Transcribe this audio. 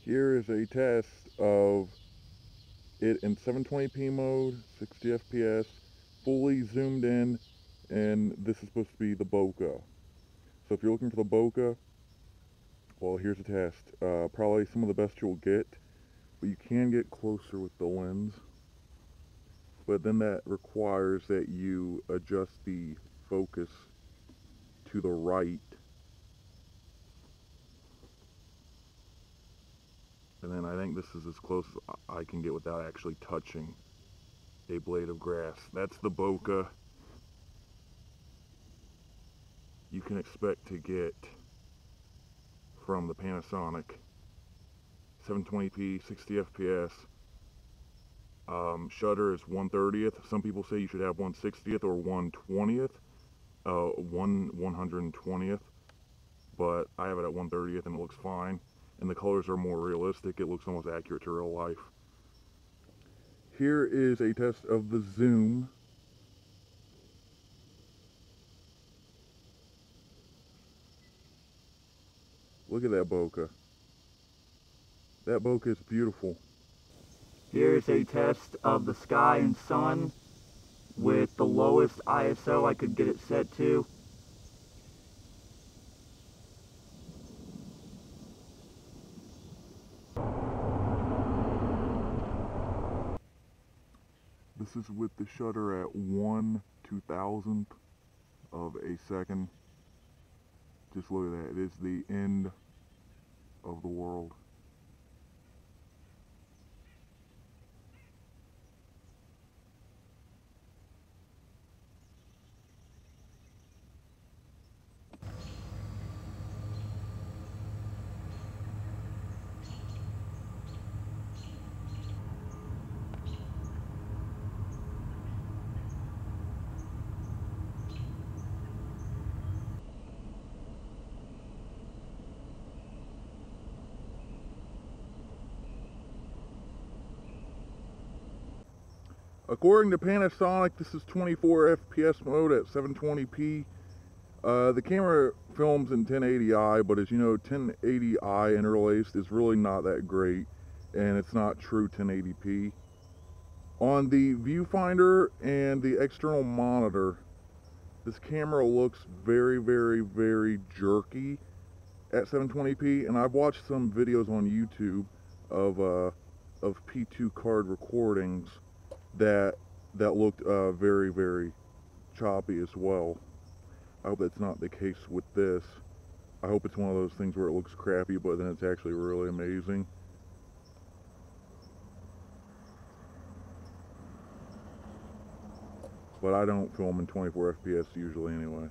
Here is a test of it in 720p mode, 60 FPS, fully zoomed in, and this is supposed to be the bokeh. So if you're looking for the bokeh, well, here's a test. Probably some of the best you'll get, but you can get closer with the lens. But then that requires that you adjust the focus to the right. And then I think this is as close as I can get without actually touching a blade of grass. That's the bokeh you can expect to get from the Panasonic. 720p, 60 FPS. Shutter is 1/30th. Some people say you should have 1/60th or 1/20th. 1/120th. But I have it at 1/30th and it looks fine. And the colors are more realistic. It looks almost accurate to real life. Here is a test of the zoom. Look at that bokeh. That bokeh is beautiful. Here's a test of the sky and sun with the lowest ISO I could get it set to. This is with the shutter at 1/2000th of a second. Just look at that. It is the end of the world. According to Panasonic, this is 24 FPS mode at 720p. The camera films in 1080i, but as you know, 1080i interlaced is really not that great, and it's not true 1080p. On the viewfinder and the external monitor, this camera looks very, very, very jerky at 720p, and I've watched some videos on YouTube of P2 card recordings that looked very, very choppy as well. I hope that's not the case with this. I hope it's one of those things where it looks crappy, but then it's actually really amazing. But I don't film in 24 FPS usually anyway.